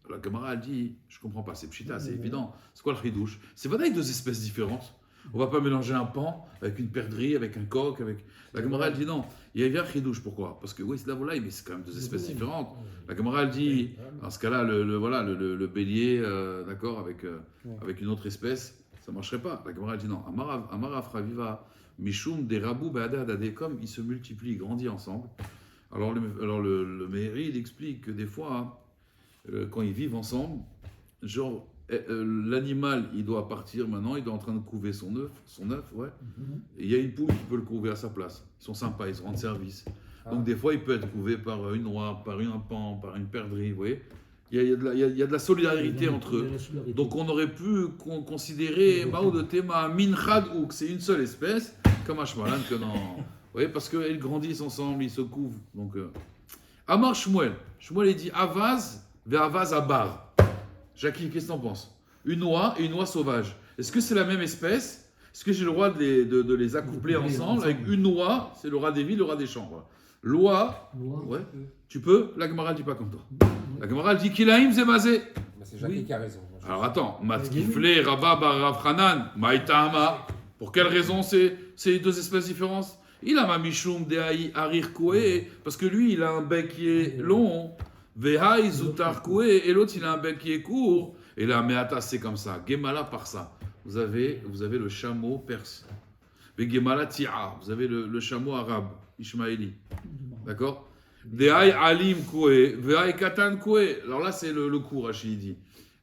La Gemara elle dit je comprends pas, c'est Pshita, c'est évident. C'est quoi le chidouche? C'est vrai deux espèces différentes. On va pas mélanger un pan avec une perdrix, avec un coq, avec. La Gemara elle dit non. Il y a un chidouche, pourquoi? Parce que oui, c'est de la volaille, mais c'est quand même deux espèces différentes. La Gemara elle dit dans ce cas-là, le bélier, d'accord, avec une autre espèce, ça marcherait pas. La Gemara elle dit non. Amar Afraviva, Mishum, des Rabou, Beade, Adade, comme ils se multiplient, ils grandissent ensemble. Alors le Meiri, il explique que des fois, quand ils vivent ensemble, genre l'animal il doit partir maintenant, il est en train de couver son œuf, ouais. Et il y a une poule qui peut le couver à sa place. Ils sont sympas, ils se rendent service. Donc des fois il peut être couvé par une noix, par un pan, par une perdrix, vous voyez. Il y a de la solidarité entre eux. Donc on aurait pu considérer Mao de Tema Minchad Ouk, c'est une seule espèce, comme Ashmalan que dans. Vous voyez, parce qu'ils grandissent ensemble, ils se couvrent. Donc Amar Shmuel il dit Avaz ve Avaz Abar. Jackie, qu'est-ce que t'en penses? Une noix et une noix sauvage. Est-ce que c'est la même espèce? Est-ce que j'ai le droit de les accoupler ensemble avec une noix? C'est le rat des villes, le rat des champs. Voilà. Loa, ouais, tu peux? La Gemara ne dit pas comme toi. La Gemara dit Kilaim Zebazé. C'est Jackie qui a raison. Alors attends, Matkifle, Rabba, Barav, Hanan, Maïtama. Pour quelle raison c'est deux espèces différentes? Il a Mamichum, Dehaï, Arir, Koué, parce que lui, il a un bec qui est long. Vehaï, Zoutar, Koué, et l'autre, il a un bec qui est court. Et là, Meata, c'est comme ça. Gemala, par ça. Vous avez le chameau perse. Mais Gemala, Ti'a. Vous avez le chameau arabe, Ishmaéli. D'accord? Dehaï, Alim, Koué, Vehaï, Katan, Koué. Alors là, c'est le cou, Rachid dit.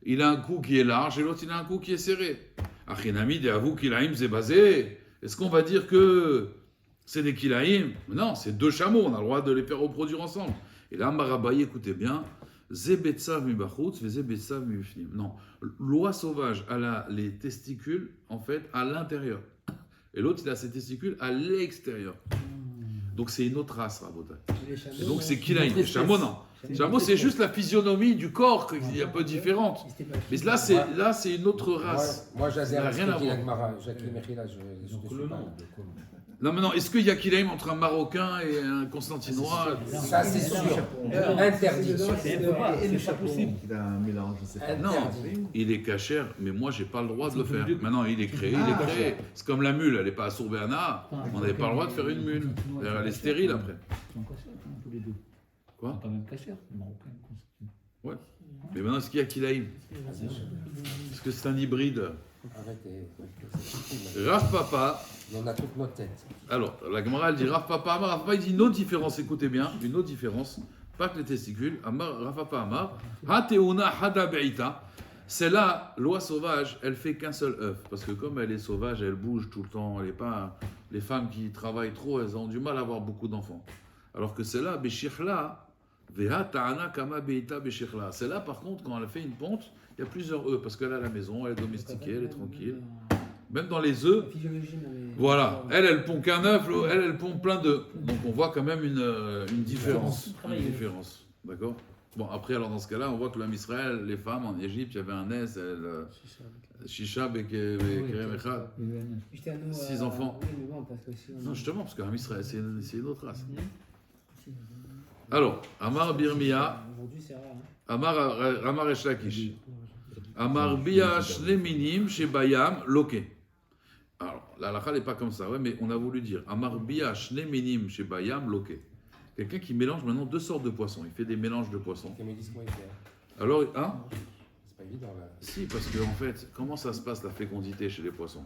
Il a un cou qui est large et l'autre, il a un cou qui est serré. Achinami, Dehavu, Kilaim, Zebazé. Est-ce qu'on va dire que c'est des Kilaim? Non, c'est deux chameaux. On a le droit de les faire reproduire ensemble. Et là, Marabaï, écoutez bien, Zebetsav mi bachutz, Zebetsav mi bifnim. Non, l'oie sauvage, elle a les testicules, en fait, à l'intérieur. Et l'autre, il a ses testicules à l'extérieur. Donc, c'est une autre race, Rabotai. Et donc, c'est Kilaim. Les chameaux, non. Les chameaux, c'est juste la physionomie du corps qui est un peu différente. Mais là, c'est une autre race. Moi, j'adhère à ce rien à que dit voir. l'Agmara. Jackie Mechila, je te suis pas. Non, mais non, est-ce qu'il y a Kilaim entre un Marocain et un Constantinois? Ça, c'est sûr. Interdit. C'est pas possible. Il a un mélange, je sais pas. Non, il est cachère, mais moi, j'ai pas le droit de le faire. Maintenant, il est créé. C'est comme la mule, elle n'est pas à Sourbeana. On n'avait pas le droit de faire une mule. D'ailleurs, elle est stérile après. Ils sont cachers, tous les deux. Quoi? Ils sont quand même cachers, les Marocains. Ouais. Mais maintenant, est-ce qu'il y a Kilaim? Est-ce que c'est un hybride? Arrêtez. Rav Papa. On a toute notre tête. Alors, la Gemara, elle dit Rav Papa Amar. Rav Papa, il dit une autre différence. Écoutez bien, une autre différence. Pas que les testicules. Amar, Rav Papa Amar. Hateuna Hada Beita. Celle-là, l'oie sauvage, elle fait qu'un seul œuf. Parce que comme elle est sauvage, elle bouge tout le temps. Elle est pas. Les femmes qui travaillent trop, elles ont du mal à avoir beaucoup d'enfants. Alors que celle-là, Beshirla. Veha Ta'ana Kama Beita Beshirla. Celle-là, par contre, quand elle fait une ponte, il y a plusieurs œufs. Parce qu'elle est à la maison, elle est domestiquée, elle est tranquille. Même dans les œufs, voilà, elle pond qu'un œuf, elle pond plein d'œufs. Donc on voit quand même une différence. Une différence, d'accord? Bon, après, alors dans ce cas-là, on voit que l'homme Israël, les femmes en Égypte, il y avait un Nes, Shisha, Bekerem Echad, 6 enfants. Non, justement, parce qu'un Israël, c'est une autre race. Alors, Amar Birmiya, Amar Esh Lakish. Amar Bia Shne Minim chez Bayam Loke. Alors, la halakha n'est pas comme ça, ouais, mais on a voulu dire Amar Bia Shne Minim chez Bayam Loke. Quelqu'un qui mélange maintenant 2 sortes de poissons. Il fait des mélanges de poissons. Alors, hein? C'est pas évident là. Si, parce que en fait, comment ça se passe la fécondité chez les poissons?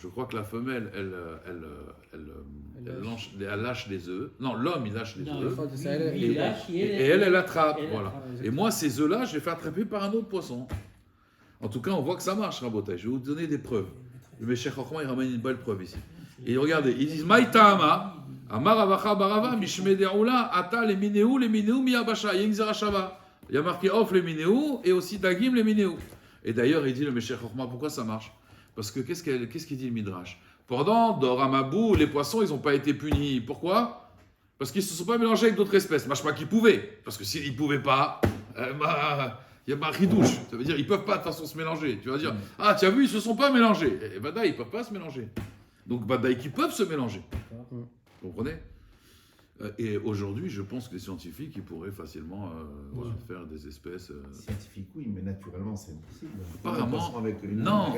Je crois que la femelle, elle lâche les œufs. Non, l'homme, il lâche les œufs. Il lâche Et elle attrape. elle Voilà. attrape. Et moi, ces œufs-là, je les fais attraper par un autre poisson. En tout cas, on voit que ça marche, Rabotai. Je vais vous donner des preuves. Le Meshech Chochma, il ramène une belle preuve ici. Et regardez, ils disent Maïtama, Amar Avacha Barava, Mishme Deoula, Ata les Minéou Miyabasha, Yengzera Shava. Il y a marqué Off les Minéou et aussi Dagim les Minéou. Et d'ailleurs, il dit le Meshech Chochma, pourquoi ça marche? Parce que qu'est-ce qu'il dit le Midrash? Pendant Doramabou, les poissons, ils n'ont pas été punis. Pourquoi? Parce qu'ils ne se sont pas mélangés avec d'autres espèces. Machma qu'ils pouvaient. Parce que s'ils ne pouvaient pas, il y a ma ridouche. Ça veut dire qu'ils ne peuvent pas de toute façon se mélanger. Tu vas dire, ah, tu as vu, ils ne se sont pas mélangés. Et Badaï, ils ne peuvent pas se mélanger. Donc Badaï, qu'ils peuvent se mélanger. Vous comprenez? Et aujourd'hui, je pense que les scientifiques, ils pourraient facilement faire des espèces. Scientifique, oui, mais naturellement, c'est impossible. Apparemment, avec non.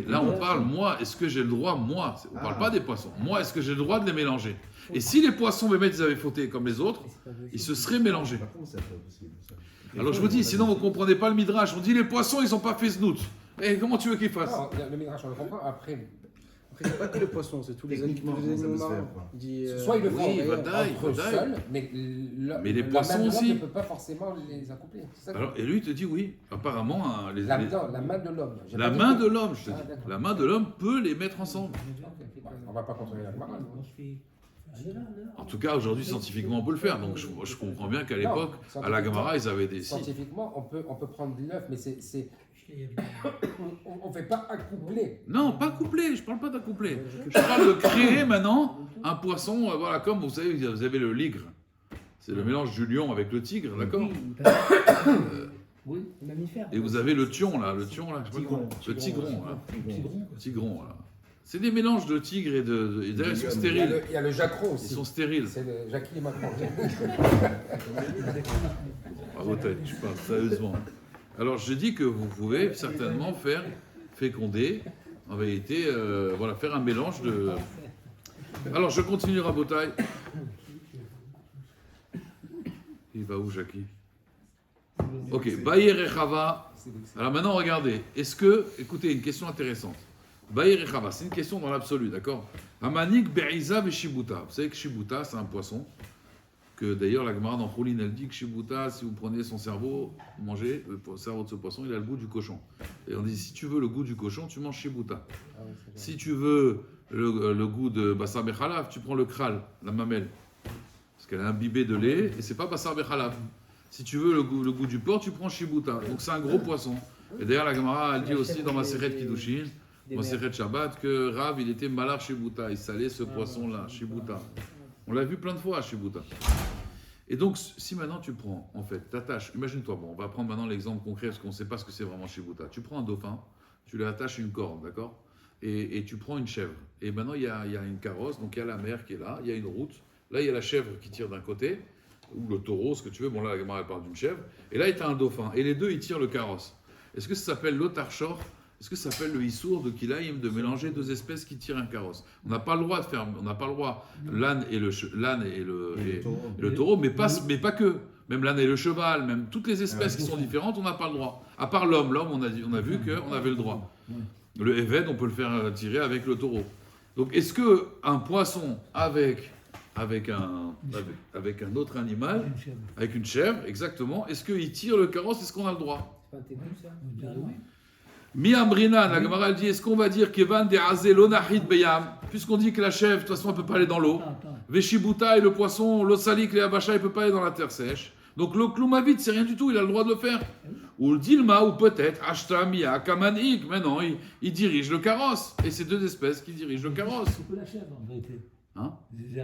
Là, on parle, moi, est-ce que j'ai le droit, moi, on ne parle pas des poissons, moi, est-ce que j'ai le droit de les mélanger? Et si les poissons, ils avaient fauté comme les autres, ils se seraient mélangés. Comment c'est pas possible ça? Alors je vous dis, sinon vous ne comprenez pas le Midrash. On dit les poissons, ils n'ont pas fait znout. Et comment tu veux qu'ils fassent? Non, le Midrash, on le comprend. Après, il n'y a pas que les poissons, c'est tous les Techniquement, animaux comment ça peut se marins. faire, quoi. Il dit, soit ils le font oui, d'ailleurs, Vadaï, entre eux Vadaï. seuls, mais les la poissons main de l'homme aussi. ne peut pas forcément les accoupler. C'est ça. Alors, et lui, il te dit oui. Apparemment, hein, La main de l'homme. J'ai la pas main dit de que- l'homme, je te Ah, dis. d'accord. La main de l'homme peut les mettre ensemble. On va pas contrôler la Gemara. En tout cas, aujourd'hui, scientifiquement, on peut le faire. Donc je comprends bien qu'à l'époque, à la Gemara, ils avaient des... Si. Scientifiquement, on peut prendre de l'œuf, mais on ne fait pas accoupler. Non, pas couplé, je parle pas d'accoupler. Je parle de créer maintenant un poisson, voilà, comme vous savez, vous avez le ligre. C'est le mélange du lion avec le tigre, d'accord? Oui, les mammifères. Et vous avez le thion, là, je sais pas comment. Le tigron, là. Tigron, là. C'est des mélanges de tigres et et d'ailleurs, ils sont stériles. Il y a le jacron Ils aussi. sont stériles. C'est le Jackie et Macron. Bravo, je parle sérieusement. Alors, je dis que vous pouvez certainement faire féconder, en vérité, voilà, faire un mélange de... Alors, je continue, Rabotai. Il va où, Jackie? Ok, Bayer et Chava. Alors maintenant, regardez. Est-ce que... Écoutez, une question intéressante. Bayer et Chava, c'est une question dans l'absolu, d'accord? Amanik, Be'iza et Shibuta. Vous savez que Shibuta, c'est un poisson que d'ailleurs la Gemara dans Choulin, elle dit que Shibuta, si vous prenez son cerveau, vous mangez le cerveau de ce poisson, il a le goût du cochon. Et on dit, si tu veux le goût du cochon, tu manges Shibuta. Si tu veux le goût de Bassar Bechalav, tu prends le kral, la mamelle. Parce qu'elle est imbibée de lait, et c'est pas Bassar Bechalav. Si tu veux le goût du porc, tu prends Shibuta. Donc c'est un gros poisson. Et d'ailleurs la Gemara, elle dit aussi dans Maseret Kiddushin, Maseret Shabbat, que Rav, il était malar Shibuta, il salait ce poisson-là, Shibuta. On l'a vu plein de fois à Shibuta. Et donc, si maintenant tu prends, en fait, t'attaches, imagine-toi, bon, on va prendre maintenant l'exemple concret parce qu'on ne sait pas ce que c'est vraiment Shibuta. Tu prends un dauphin, tu lui attaches une corde, d'accord, et tu prends une chèvre. Et maintenant, il y a une carrosse, donc il y a la mer qui est là, il y a une route. Là, il y a la chèvre qui tire d'un côté, ou le taureau, ce que tu veux. Bon, là, la Gemara, elle parle d'une chèvre. Et là, il y a un dauphin. Et les deux, ils tirent le carrosse. Est-ce que ça s'appelle l'otarchor? Est-ce que ça s'appelle le issour de Kilaïm de mélanger deux espèces qui tirent un carrosse? On n'a pas le droit de faire, on n'a pas le droit, l'âne et le taureau, mais pas que. Même l'âne et le cheval, même toutes les espèces qui sont différentes, on n'a pas le droit. À part l'homme, on a vu qu'on avait le droit. Le éved, on peut le faire tirer avec le taureau. Donc est-ce que un poisson avec un autre animal, avec une chèvre, exactement, est-ce qu'il tire le carrosse? Est-ce qu'on a le droit? C'est pas un tébu, ça? Miamrinan, la Gemara elle dit, est-ce qu'on va dire Kevan de Azé Lonahid Beyam, puisqu'on dit que la chèvre, de toute façon, elle ne peut pas aller dans l'eau. Veshibuta et le poisson, l'osalik, les abacha, il ne peut pas aller dans la terre sèche. Donc le kloumavit, c'est rien du tout, il a le droit de le faire. Ou le dilma, ou peut-être Ashta, Mia, Kamanik, mais non, il dirige le carrosse. Et c'est deux espèces qui dirigent le carrosse. C'est que la chèvre, en vérité. Hein?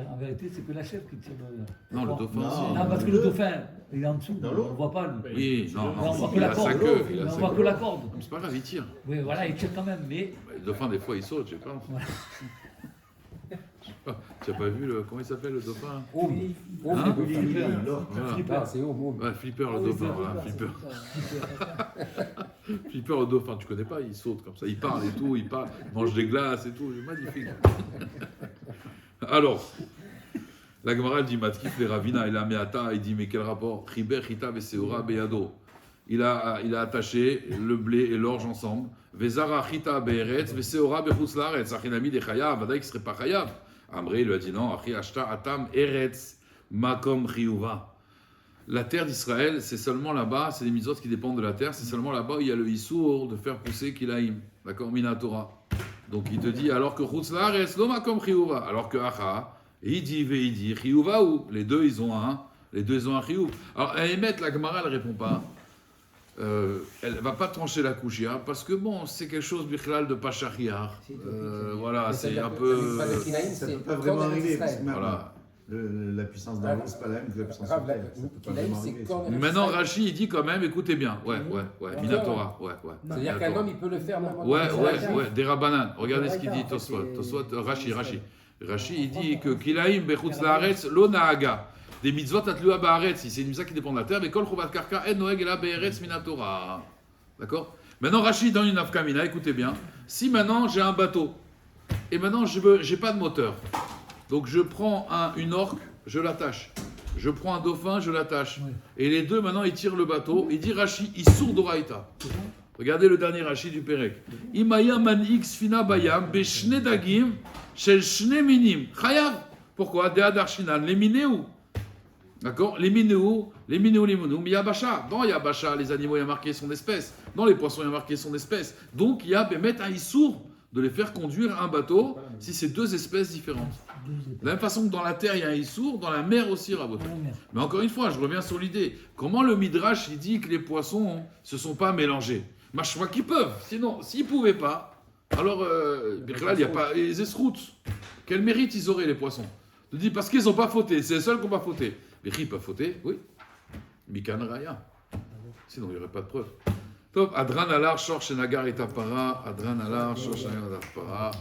En vérité, c'est que la chèvre qui tire le... Non, le dauphin aussi. Non, parce que le dauphin, il est en dessous, on ne le voit pas. Lui. Oui, non, on voit que il la a corde. sa queue. On voit que la corde. C'est pas grave, il tire. Oui, voilà, il tire quand même, mais... Le dauphin, des fois, il saute, je sais pas. Voilà. Tu n'as pas vu comment il s'appelle le dauphin? Hein? Voilà. C'est Oum. Ouais, Flipper, le dauphin, voilà, Flipper. Puis il perd le dauphin, tu connais pas, il saute comme ça, il parle et tout, il parle, il mange des glaces et tout, c'est magnifique. Alors, la Gemara elle dit Matkif les Ravina et la Meata, il dit mais quel rapport Chiber Chita Veseora Beyado. Il a attaché le blé et l'orge ensemble. Vezara Chita Be'eretz Veseora Bechutz Laaretz. Achinami de Chayav, Vadaï qui serait pas Chayav. Amré lui a dit non, Achi Ashta Atam Eretz Makom Chiyuva. La terre d'Israël, c'est seulement là-bas, c'est les mitzvot qui dépendent de la terre, c'est seulement là-bas où il y a le Issour de faire pousser Kilaïm. D'accord, Minatora. Donc il te dit, alors que Chutz Laaretz, lo Makom Chiyuva. Alors que Acha, Idi Veidi, Chiyuva ou les deux ils ont un Chiyuv. Alors à émettre, la Gemara elle répond pas. Elle va pas trancher la couchia parce que bon, c'est quelque chose bichlal de pas shariar. Voilà, c'est un peu. Ça ne peut pas vraiment arriver. Parce que Voilà. la puissance d'un c'est pas la même que la puissance de terre. Ça peut pas vraiment arriver. Maintenant, Rashi, il dit quand même, écoutez bien. Ouais. Minatora. Ouais. C'est-à-dire qu'un homme, il peut le faire même en Ouais. Des Rabbanan. Regardez ce qu'il dit, Tosfot. Rashi. Rashi, il dit que Kilaim bechutz laaretz lo naaga. Des mitzvot atlua ba'aretz. C'est une mitzvah qui dépend de la terre. Mais kol chovat karka en noeg ela be'eretz minatora. D'accord? Maintenant, Rashi donne une afkamina. Écoutez bien. Si maintenant j'ai un bateau et maintenant j'ai pas de moteur. Donc je prends une orque, je l'attache. Je prends un dauphin, je l'attache. Oui. Et les deux, maintenant, ils tirent le bateau. Il dit Rashi, il sourd d'Oraïta. Regardez le dernier Rashi du Pérec. Imaya man x fina bayam beshne dagim shel shne minim. Chayav. Pourquoi? De adarchinan. Les minéou. D'accord? Les minéou, yabasha. Dans yabasha, les animaux, il y a marqué son espèce. Dans les poissons, il y a marqué son espèce. Donc, il y a bemet un issour de les faire conduire un bateau si c'est deux espèces différentes. De la même façon que dans la terre, il y a un issour, dans la mer aussi, Rabotai. Mais encore une fois, je reviens sur l'idée. Comment le Midrash, il dit que les poissons se sont pas mélangés? Je vois qu'ils peuvent. Sinon, s'ils pouvaient pas, alors, il n'y a pas les esroutes. Quel mérite ils auraient, les poissons? Je dis parce qu'ils n'ont pas fauté. C'est les seuls qui n'ont pas fauté. Les riz peuvent fauter, oui. Mikan Raya. Sinon, il n'y aurait pas de preuve. Top, Adran Alar, Shor Shenagar et Tapara. Adran Alar, Shor Shenagar et Tapara.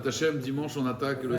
Hashem, dimanche, on attaque le